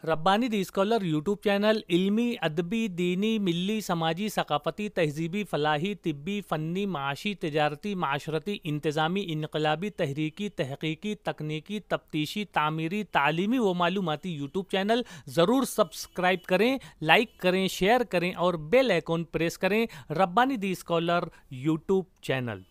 रब्बानी दी scholar YouTube channel इल्मी, अदबी, दीनी, मिली, समाजी, सकाफ़ती, तहज़ीबी, फ़लाही, तिब्बी, फ़न्नी, माशी, तिजारती, माशरती, इंतज़ामी, इनकलाबी, तहरीकी, तहक़ीक़ी, तकनीकी, तफ्तीशी, तामीरी, तालीमी व मालूमाती यूट्यूब चैनल ज़रूर सब्सक्राइब करें, लाइक करें, शेयर करें और बेल आइकॉन प्रेस करें। रब्बानी दी स्कॉलर यूट्यूब चैनल।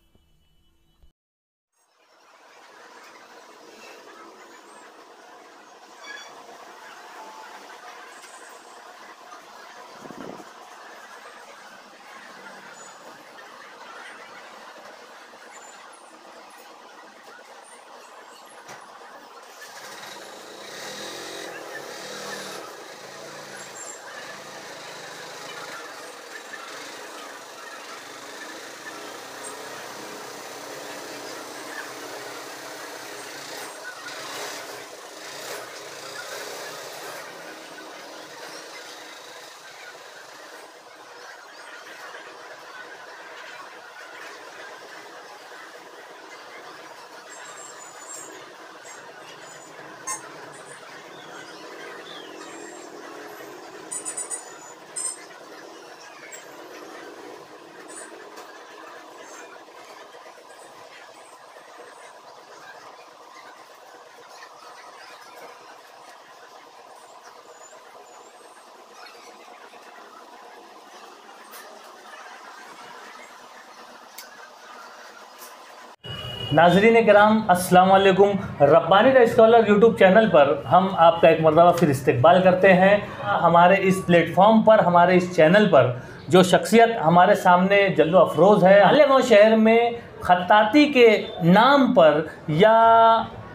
नाज़रीन किराम अस्सलाम वालेकुम। Rabbani the scholar YouTube channel पर हम आपका एक मरतबा फिर इस्तकबाल करते हैं। हमारे इस प्लेटफॉर्म पर, हमारे इस चैनल पर जो शख्सियत हमारे सामने जल्लो अफरोज़ है, मालेगांव शहर में ख़त्ताती के नाम पर या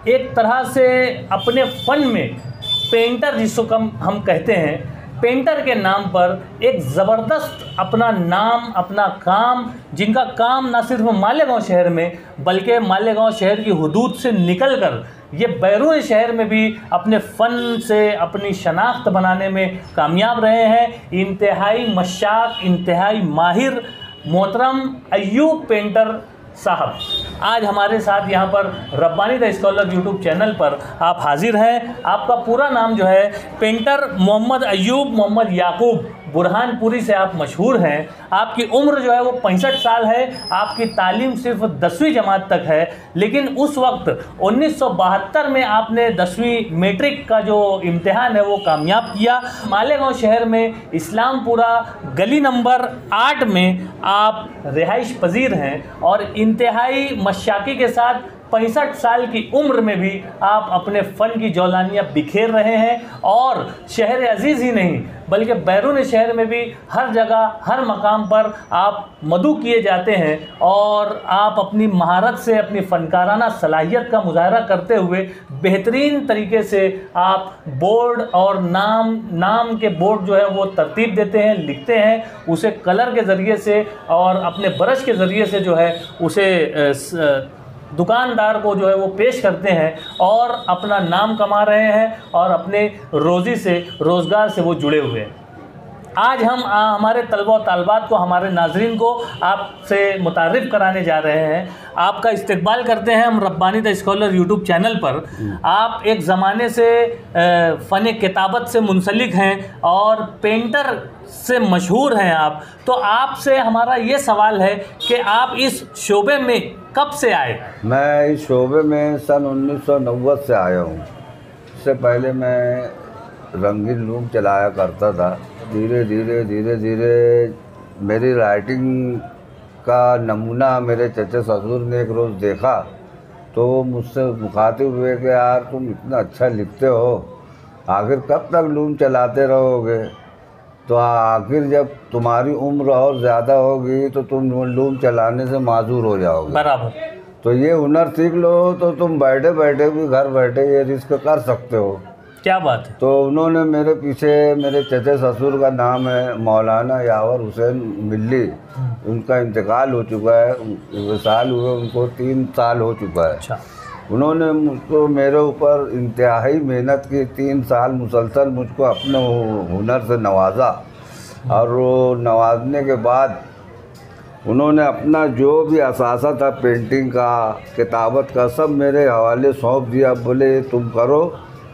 एक तरह से अपने फ़न में पेंटर जिसको हम कहते हैं, पेंटर के नाम पर एक ज़बरदस्त अपना नाम, अपना काम, जिनका काम ना सिर्फ मालेगांव शहर में बल्कि मालेगांव शहर की हुदूद से निकलकर ये बैरून शहर में भी अपने फ़न से अपनी शनाख्त बनाने में कामयाब रहे हैं। इंतहाई मशाक, इंतहाई माहिर मोहतरम अय्यूब पेंटर साहब आज हमारे साथ यहाँ पर Rabbani the scholar YouTube channel पर आप हाजिर हैं। आपका पूरा नाम जो है पेंटर मोहम्मद अय्यूब मोहम्मद याकूब बुरहानपुरी से आप मशहूर हैं। आपकी उम्र जो है वो 65 साल है। आपकी तालीम सिर्फ 10वीं जमात तक है, लेकिन उस वक्त 1972 में आपने 10वीं मैट्रिक का जो इम्तिहान है वो कामयाब किया। मालेगांव शहर में इस्लामपुरा गली नंबर 8 में आप रिहाइश पजीर हैं और इंतहाई मशाकी के साथ 65 साल की उम्र में भी आप अपने फ़न की जौलानियाँ बिखेर रहे हैं और शहर अजीज़ ही नहीं बल्कि बैरून शहर में भी हर जगह, हर मकाम पर आप मदऊ किए जाते हैं और आप अपनी महारत से, अपनी फ़नकाराना सलाहियत का मुज़ाहरा करते हुए बेहतरीन तरीके से आप बोर्ड और नाम के बोर्ड जो है वो तरतीब देते हैं, लिखते हैं, उसे कलर के ज़रिए से और अपने ब्रश के ज़रिए से जो है उसे दुकानदार को जो है वो पेश करते हैं और अपना नाम कमा रहे हैं और अपने रोज़ी से, रोज़गार से वो जुड़े हुए हैं। आज हम हमारे तलबा और तालबात को, हमारे नाजरीन को आपसे मुतारिफ़ कराने जा रहे हैं। आपका इस्तकबाल करते हैं हम Rabbani the scholar YouTube channel पर। आप एक ज़माने से फ़न किताबत से मुंसलिक हैं और पेंटर से मशहूर हैं आप। तो आपसे हमारा ये सवाल है कि आप इस शोबे में कब से आए? मैं इस शोबे में सन 1990 से आया हूँ। इससे पहले मैं रंगीन लूम चलाया करता था। धीरे धीरे मेरी राइटिंग का नमूना मेरे चचा ससुर ने एक रोज़ देखा तो वो मुझसे मुखातिब हुए कि यार तुम इतना अच्छा लिखते हो, आखिर कब तक लूम चलाते रहोगे? तो आखिर जब तुम्हारी उम्र और ज़्यादा होगी तो तुम लूम चलाने से माजूर हो जाओगे। बराबर। तो ये हुनर सीख लो तो तुम बैठे बैठे भी घर बैठे ये रिस्क कर सकते हो। क्या बात है। तो उन्होंने मेरे पीछे, मेरे चचे ससुर का नाम है मौलाना यावर हुसैन मिल्ली, उनका इंतकाल हो चुका है, विसाल हुए उनको 3 साल हो चुका है। अच्छा। उन्होंने मुझको, मेरे ऊपर इंतहाई मेहनत की, 3 साल मुसलसल मुझको अपने हुनर से नवाजा और वो नवाजने के बाद उन्होंने अपना जो भी असासा था पेंटिंग का, किताबत का, सब मेरे हवाले सौंप दिया। बोले तुम करो,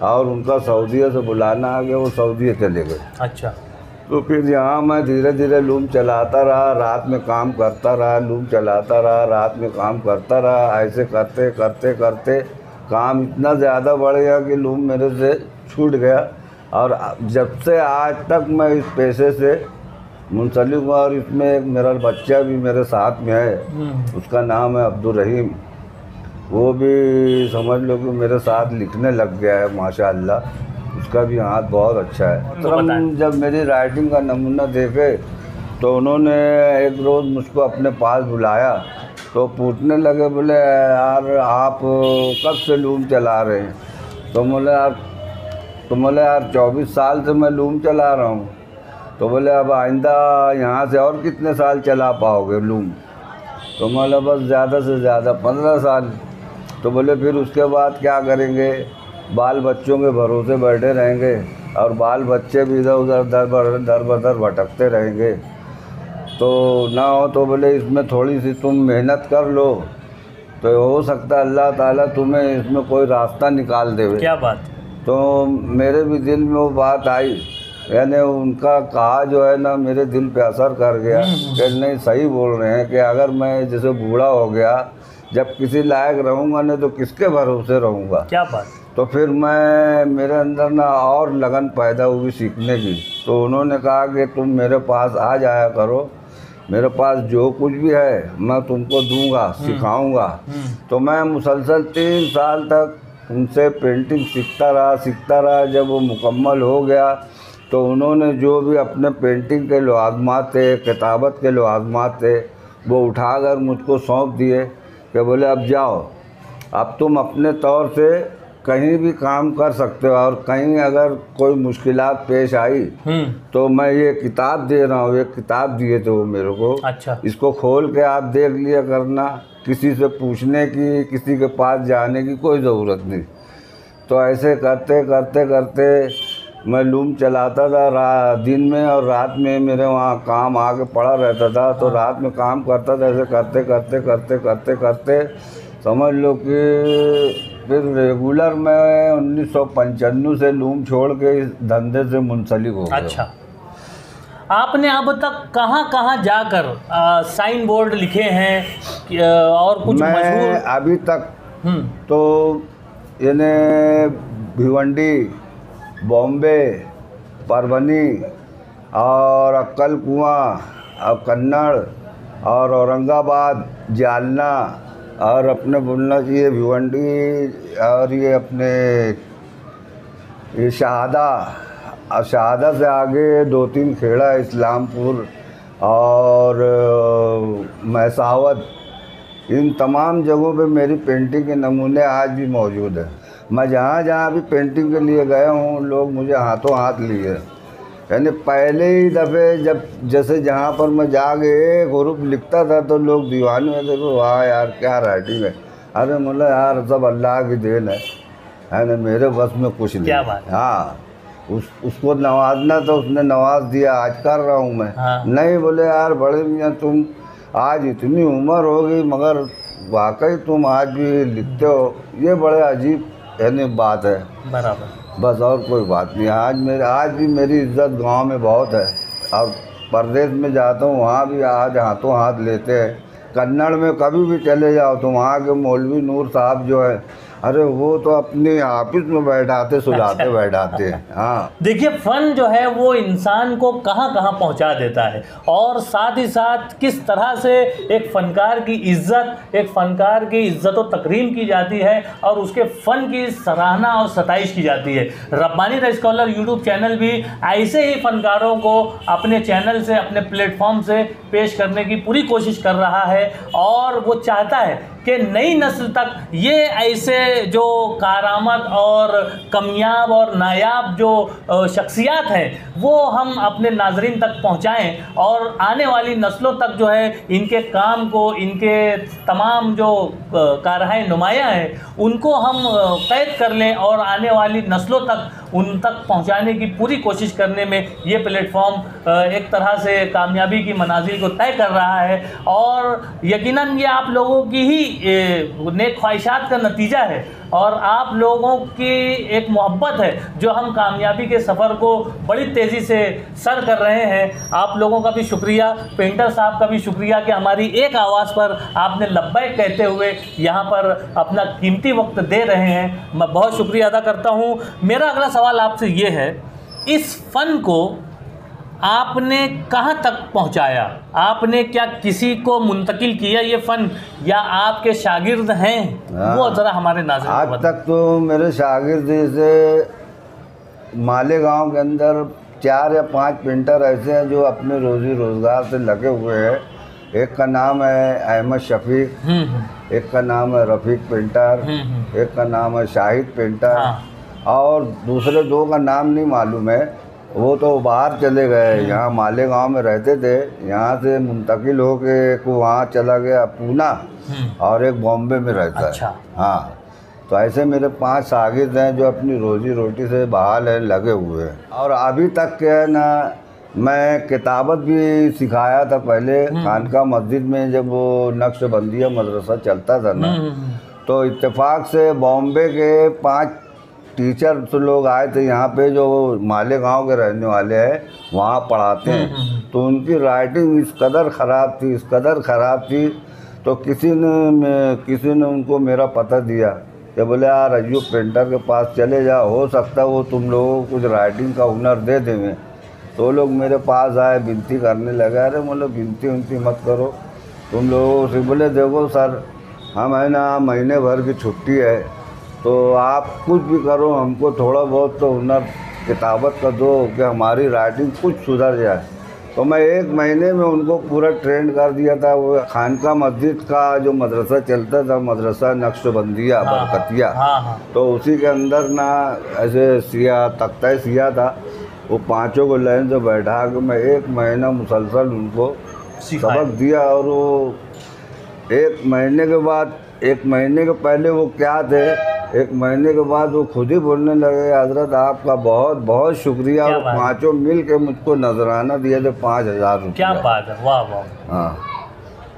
और उनका सऊदीया से बुलाना आ गया, वो सऊदीया चले गए। अच्छा। तो फिर यहाँ मैं धीरे धीरे लूम चलाता रहा, रात में काम करता रहा, लूम चलाता रहा, रात में काम करता रहा। ऐसे करते करते करते काम इतना ज़्यादा बढ़ गया कि लूम मेरे से छूट गया। और जब से आज तक मैं इस पेशे से मुंसलिक हूँ। और इसमें एक मेरा बच्चा भी मेरे साथ में है, उसका नाम है अब्दुल रहीम। वो भी समझ लो कि मेरे साथ लिखने लग गया है माशाअल्लाह। उसका भी हाथ बहुत अच्छा है। तो जब मेरी राइटिंग का नमूना देखे तो उन्होंने एक रोज़ मुझको अपने पास बुलाया, तो पूछने लगे, बोले यार आप कब से लूम चला रहे हैं? तो बोले यार 24 साल से मैं लूम चला रहा हूँ। तो बोले अब आइंदा यहाँ से और कितने साल चला पाओगे लूम? तो बोला बस ज़्यादा से ज़्यादा 15 साल। तो बोले फिर उसके बाद क्या करेंगे? बाल बच्चों के भरोसे बैठे रहेंगे और बाल बच्चे भी इधर उधर दर बदर भटकते रहेंगे। तो ना हो तो बोले इसमें थोड़ी सी तुम मेहनत कर लो, तो हो सकता है अल्लाह ताला तुम्हें इसमें कोई रास्ता निकाल देवे। क्या बात। तो मेरे भी दिल में वो बात आई, यानी उनका कहा जो है ना मेरे दिल पे असर कर गया कि नहीं सही बोल रहे हैं कि अगर मैं जैसे बूढ़ा हो गया, जब किसी लायक रहूँगा नहीं तो किसके भरोसे रहूँगा। क्या बात। तो फिर मेरे अंदर ना और लगन पैदा हुई सीखने की। तो उन्होंने कहा कि तुम मेरे पास आ जाया करो, मेरे पास जो कुछ भी है मैं तुमको दूंगा, सिखाऊंगा। तो मैं मुसलसल 3 साल तक उनसे पेंटिंग सीखता रहा। जब वो मुकम्मल हो गया तो उन्होंने जो भी अपने पेंटिंग के लवाज़मात थे, किताबत के लवाज़मात थे, वो उठाकर मुझको सौंप दिए कि बोले अब जाओ, अब तुम अपने तौर से कहीं भी काम कर सकते हो। और कहीं अगर कोई मुश्किलात पेश आई तो मैं ये किताब दे रहा हूँ, एक किताब दिए थे वो मेरे को। अच्छा। इसको खोल के आप देख लिया करना, किसी से पूछने की, किसी के पास जाने की कोई ज़रूरत नहीं। तो ऐसे करते करते करते मैं लूम चलाता था दिन में, और रात में मेरे वहाँ काम आके पड़ा रहता था। तो रात में काम करता था। ऐसे करते करते करते करते करते समझ लो कि फिर रेगुलर मैं 1995 से लूम छोड़ के इस धंधे से मुंसलिक हो गया। अच्छा। आपने अब तक कहाँ जाकर साइन बोर्ड लिखे हैं और कुछ मैं अभी तक तो यानी भिवंडी, बॉम्बे, परवनी और अक्कल कुआं और कन्नड़ और औरंगाबाद, जालना और अपने बोलना चाहिए भिवंडी, और ये अपने ये शहादा, और शहादा से आगे 2-3 खेड़ा, इस्लामपुर और महसावत, इन तमाम जगहों पे मेरी पेंटिंग के नमूने आज भी मौजूद हैं। मैं जहाँ भी पेंटिंग के लिए गया हूँ, लोग मुझे हाथों हाथ लिए। यानी पहले ही दफ़े जब जैसे जहाँ पर मैं जाके ग्रुप लिखता था तो लोग दीवाने में देखो वाह यार क्या राइटिंग है। अरे मतलब यार सब अल्लाह की देन है ना, मेरे बस में कुछ नहीं। क्या बात। हाँ, उसको नवाजना तो उसने नवाज दिया, आज कर रहा हूँ मैं। हाँ। नहीं बोले यार बड़े मियाँ तुम आज इतनी उम्र हो गई मगर वाकई तुम आज भी लिखते हो, ये बड़े अजीब यानी बात है। बराबर। बस और कोई बात नहीं। आज भी मेरी इज्जत गांव में बहुत है, और परदेश में जाता हूँ वहाँ भी आज हाथों हाथ लेते हैं। कन्नड़ में कभी भी चले जाओ तो वहाँ के मौलवी नूर साहब जो है, अरे वो तो अपने ऑफिस में बैठाते सुलाते बैठाते हैं। हाँ, देखिए फ़न जो है वो इंसान को कहाँ पहुँचा देता है, और साथ ही साथ किस तरह से एक फ़नकार की इज़्ज़त और तकरीम की जाती है और उसके फ़न की सराहना और सताइश की जाती है। Rabbani the scholar YouTube channel भी ऐसे ही फ़नकारों को अपने चैनल से, अपने प्लेटफॉर्म से पेश करने की पूरी कोशिश कर रहा है, और वो चाहता है कि नई नस्ल तक ये ऐसे जो कारामत और कामयाब और नायाब जो शख्सियात हैं वो हम अपने नाजरीन तक पहुंचाएं, और आने वाली नस्लों तक जो है इनके काम को, इनके तमाम जो कारहाय नुमाया हैं उनको हम कैद कर लें, और आने वाली नस्लों तक उन तक पहुंचाने की पूरी कोशिश करने में ये प्लेटफॉर्म एक तरह से कामयाबी की मनाजिल को तय कर रहा है। और यकीनन ये आप लोगों की ही नेक ख्वाहिशात का नतीजा है। और आप लोगों की एक मोहब्बत है जो हम कामयाबी के सफ़र को बड़ी तेज़ी से सर कर रहे हैं। आप लोगों का भी शुक्रिया, पेंटर साहब का भी शुक्रिया कि हमारी एक आवाज़ पर आपने लब्बैक कहते हुए यहाँ पर अपना कीमती वक्त दे रहे हैं। मैं बहुत शुक्रिया अदा करता हूँ। मेरा अगला सवाल आपसे ये है, इस फ़न को आपने कहाँ तक पहुँचाया? आपने क्या किसी को मुंतकिल किया ये फ़न, या आपके शागिर्द हैं? वो ज़रा हमारे नाज़रीन को आज तक तो मेरे शागिर्द से मालेगांव के अंदर 4 या 5 पेंटर ऐसे हैं जो अपने रोज़ी रोज़गार से लगे हुए हैं। एक का नाम है अहमद शफीक, एक का नाम है रफ़ीक पेंटर, एक का नाम है शाहिद पेंटर, और दूसरे 2 का नाम नहीं मालूम है। वो तो बाहर चले गए, यहाँ मालेगांव में रहते थे, यहाँ से मुंतकिल हो के एक वहाँ चला गया पूना, और एक बॉम्बे में रहता अच्छा। है। हाँ, तो ऐसे मेरे 5 शागिर्द हैं जो अपनी रोजी रोटी से बहाल है, लगे हुए हैं। और अभी तक क्या है ना, मैं किताबत भी सिखाया था पहले खानका मस्जिद में, जब वो नक्शबंदिया मदरसा चलता था ना, तो इत्तेफाक से बॉम्बे के 5 टीचर तो लोग आए थे यहाँ पे जो मालेगांव के रहने वाले हैं, वहाँ पढ़ाते हैं। तो उनकी राइटिंग इस कदर ख़राब थी, इस कदर ख़राब थी, तो किसी ने उनको मेरा पता दिया कि बोले यार अय्यूब पेंटर के पास चले जाओ, हो सकता है वो तुम लोगों को कुछ राइटिंग का हुनर दे देंगे। तो लोग मेरे पास आए, विनती करने लगे, अरे मतलब विनती मत करो तुम लोगों से। बोले देखो सर, हम है ना महीने भर की छुट्टी है, तो आप कुछ भी करो, हमको थोड़ा बहुत तो हुनर किताबत का दो कि हमारी राइटिंग कुछ सुधर जाए। तो मैं 1 महीने में उनको पूरा ट्रेंड कर दिया था। वो खानका मस्जिद का जो मदरसा चलता था, मदरसा नक्शबंदिया बरकतिया, तो उसी के अंदर ना ऐसे सिया तख्ता सिया था, वो 5 को लाइन से बैठा के मैं 1 महीना मुसलसल उनको सबक दिया। और वो 1 महीने के बाद, 1 महीने के पहले वो क्या थे, 1 महीने के बाद वो खुद ही बोलने लगे, हजरत आपका बहुत बहुत शुक्रिया। और 5 मिल के मुझको नजराना दिए थे 5000 रुपये। क्या बात है, वाह वाह, हाँ,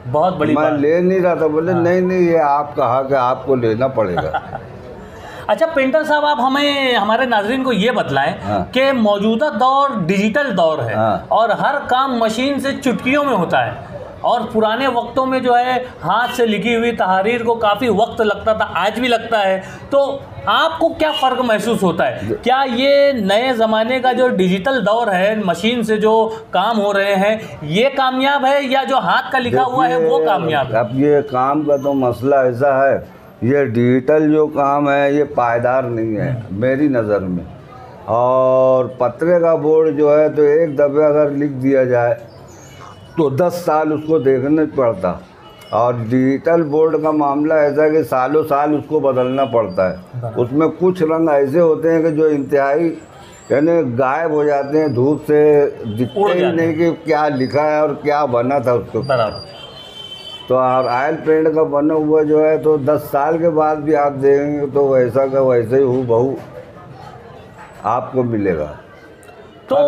बहुत बड़ी मैं ले नहीं रहा था। बोले नहीं ये आपका हक है, आपको लेना पड़ेगा। अच्छा पेंटर साहब, आप हमें, हमारे नाजरीन को ये बतलाएं कि मौजूदा दौर डिजिटल दौर है और हर काम मशीन से चुटकियों में होता है, और पुराने वक्तों में जो है हाथ से लिखी हुई तहरीर को काफ़ी वक्त लगता था, आज भी लगता है। तो आपको क्या फ़र्क महसूस होता है? क्या ये नए ज़माने का जो डिजिटल दौर है, मशीन से जो काम हो रहे हैं, ये कामयाब है, या जो हाथ का लिखा हुआ है वो कामयाब है? अब ये काम का तो मसला ऐसा है, ये डिजिटल जो काम है ये पायदार नहीं है मेरी नज़र में। और पत्रे का बोर्ड जो है, तो एक दफ़े अगर लिख दिया जाए तो 10 साल उसको देखना पड़ता, और डिजिटल बोर्ड का मामला ऐसा है कि सालों साल उसको बदलना पड़ता है। उसमें कुछ रंग ऐसे होते हैं कि जो इंतहाई यानी गायब हो जाते हैं, धूप से दिखते ही नहीं कि क्या लिखा है और क्या बना था उसको। तो और ऑयल पेंट का बना हुआ जो है, तो 10 साल के बाद भी आप देखेंगे तो वैसा का वैसे ही हूबहू आपको मिलेगा। तो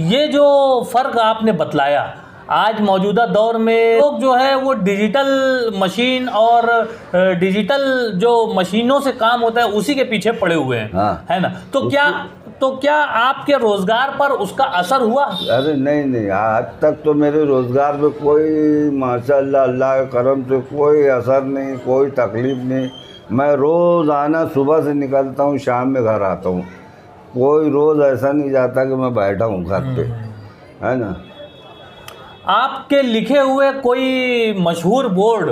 ये जो फ़र्क आपने बतलाया, आज मौजूदा दौर में लोग जो है वो डिजिटल मशीन और डिजिटल जो मशीनों से काम होता है उसी के पीछे पड़े हुए हैं, है ना? तो क्या आपके रोज़गार पर उसका असर हुआ? अरे नहीं, आज तक तो मेरे रोज़गार पे कोई माशाअल्लाह अल्लाह के करम से कोई असर नहीं, कोई तकलीफ़ नहीं। मैं रोज़ाना सुबह से निकलता हूँ, शाम में घर आता हूँ। कोई रोज़ ऐसा नहीं जाता कि मैं बैठा हूँ घर पे, है ना। आपके लिखे हुए कोई मशहूर बोर्ड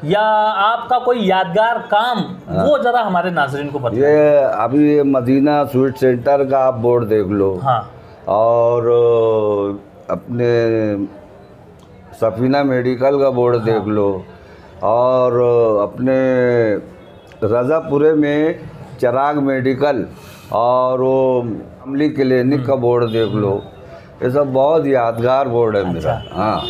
या आपका कोई यादगार काम, वो जरा हमारे नाज़रीन को बताइए। ये अभी ये मदीना स्वीट सेंटर का आप बोर्ड देख लो, और अपने सफीना मेडिकल का बोर्ड देख लो, और अपने रज़ापुरे में चिराग मेडिकल और वो अमली क्लिनिक का बोर्ड देख लो। ये सब बहुत यादगार बोर्ड है मेरा। हाँ,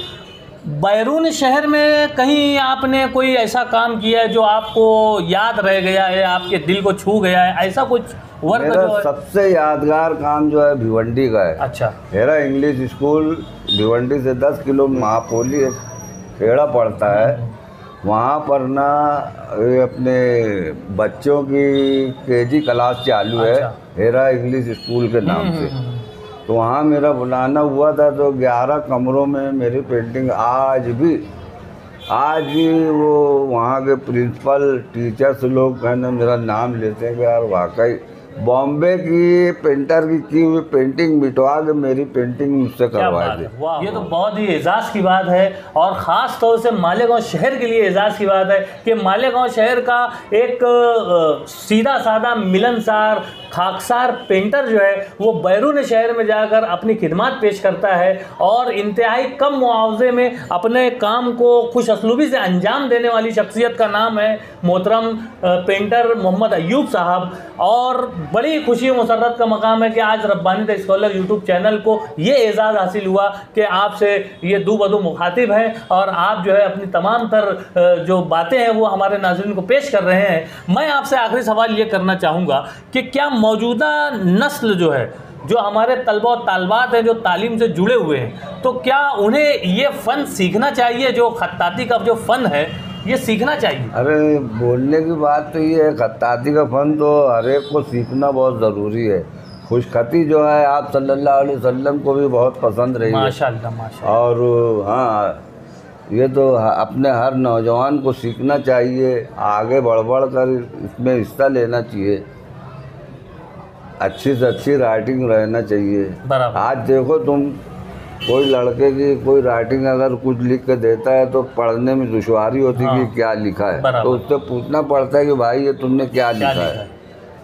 बैरून शहर में कहीं आपने कोई ऐसा काम किया है जो आपको याद रह गया है, आपके दिल को छू गया है, ऐसा कुछ वर्क? मेरा सबसे यादगार काम जो है भिवंडी का है। अच्छा। मेरा इंग्लिश स्कूल भिवंडी से 10 किलो महापोली खेड़ा पड़ता है, वहाँ पर ना ये अपने बच्चों की केजी क्लास चालू है, हेरा इंग्लिश स्कूल के नाम से। तो वहाँ मेरा बुलाना हुआ था, तो 11 कमरों में मेरी पेंटिंग आज भी वो वहाँ के प्रिंसिपल टीचर्स लोग कहने मेरा नाम लेते हैं कि यार वाकई बॉम्बे की पेंटर की हुई पेंटिंग मिटवा के मेरी पेंटिंग मुझसे करवाए थे। ये तो बहुत ही एजाज़ की बात है, और ख़ास तौर से मालेगांव शहर के लिए एजाज़ की बात है कि मालेगांव शहर का एक सीधा साधा मिलनसार खाकसार पेंटर जो है वो बैरून शहर में जाकर अपनी खिदमत पेश करता है और इंतहाई कम मुआवजे में अपने काम को खुश असलूबी से अंजाम देने वाली शख्सियत का नाम है मोहतरम पेंटर मोहम्मद अय्यूब साहब। और बड़ी खुशी मुसर्रत का मकाम है कि आज Rabbani the scholar YouTube channel को ये एजाज़ हासिल हुआ कि आपसे ये दू बदू मुखातिब हैं और आप जो है अपनी तमाम तर जो बातें हैं वो हमारे नाज़रीन को पेश कर रहे हैं। मैं आपसे आखिरी सवाल ये करना चाहूँगा कि क्या मौजूदा नस्ल जो है, जो हमारे तलबा और तालबात हैं जो तालीम से जुड़े हुए हैं, तो क्या उन्हें ये फ़न सीखना चाहिए, जो खत्ताती का जो फ़न है ये सीखना चाहिए? अरे बोलने की बात तो ये है, खत्ताती का फ़न तो हर एक को सीखना बहुत ज़रूरी है। खुशखती जो है आप सल्लल्लाहु अलैहि वसल्लम को भी बहुत पसंद रही है माशाअल्लाह माशाअल्लाह। और हाँ, ये तो अपने हर नौजवान को सीखना चाहिए, आगे बढ़ कर इसमें हिस्सा लेना चाहिए, अच्छी से अच्छी राइटिंग रहना चाहिए। आज देखो तुम, कोई लड़के की कोई राइटिंग अगर कुछ लिख के देता है तो पढ़ने में दुश्वारी होती है कि क्या लिखा है, तो उससे पूछना पड़ता है कि भाई ये तुमने क्या लिखा है।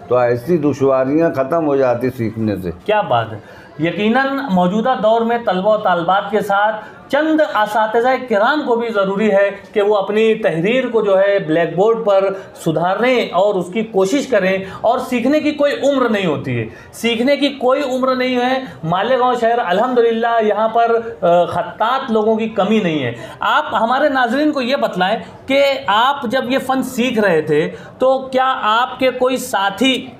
तो ऐसी दुश्वारियां ख़त्म हो जाती सीखने से। क्या बात है। यकीनन मौजूदा दौर में तलबा और तालबात के साथ चंद असातिज़ा किराम को भी ज़रूरी है कि वो अपनी तहरीर को जो है ब्लैक बोर्ड पर सुधारने और उसकी कोशिश करें। और सीखने की कोई उम्र नहीं होती है, सीखने की कोई उम्र नहीं है। मालेगांव शहर अल्हम्दुलिल्लाह यहाँ पर खत्तात लोगों की कमी नहीं है। आप हमारे नाज़रीन को ये बतलाएं कि आप जब ये फ़न सीख रहे थे तो क्या आपके कोई साथी,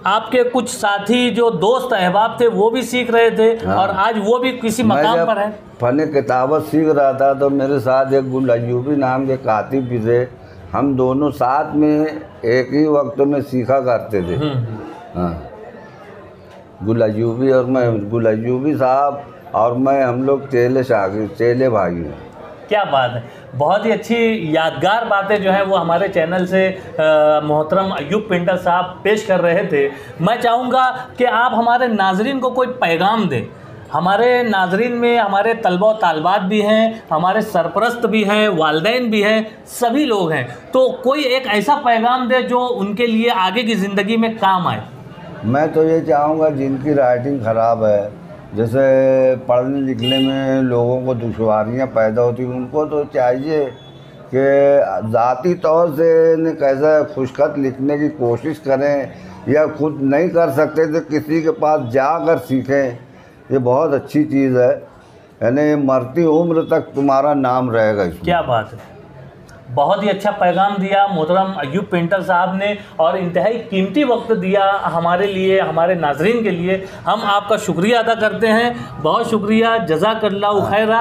आपके कुछ साथी जो दोस्त अहबाब थे वो भी सीख रहे थे? हाँ। और आज वो भी किसी मकाम पर है? फ़न किताबत सीख रहा था तो मेरे साथ एक गुल अय्यूबी नाम के कातिब भी थे, हम दोनों साथ में एक ही वक्त में सीखा करते थे। हाँ, गुल अय्यूबी और मैं, गुल अय्यूबी साहब और मैं, हम लोग चेले भाई हैं। क्या बात है, बहुत ही अच्छी यादगार बातें जो हैं वो हमारे चैनल से मोहतरम अय्यूब पेंटर साहब पेश कर रहे थे। मैं चाहूँगा कि आप हमारे नाजरीन को कोई पैगाम दें। हमारे नाजरीन में हमारे तलबा और तालबात भी हैं, हमारे सरपरस्त भी हैं, वालिदैन भी हैं, सभी लोग हैं, तो कोई एक ऐसा पैगाम दे जो उनके लिए आगे की ज़िंदगी में काम आए। मैं तो ये चाहूँगा जिनकी राइटिंग ख़राब है, जैसे पढ़ने लिखने में लोगों को दुश्वारियाँ पैदा होती हैं, उनको तो चाहिए कि ज़ाती तौर से कैसा खुशखत लिखने की कोशिश करें, या खुद नहीं कर सकते तो किसी के पास जाकर सीखें। ये बहुत अच्छी चीज़ है, यानी मरती उम्र तक तुम्हारा नाम रहेगा इसमें। क्या बात है, बहुत ही अच्छा पैगाम दिया मोहतरम अय्यूब पेंटर साहब ने और इंतहाई कीमती वक्त दिया हमारे लिए, हमारे नाजरीन के लिए। हम आपका शुक्रिया अदा करते हैं, बहुत शुक्रिया, जज़ाकल्लाहु खैरा।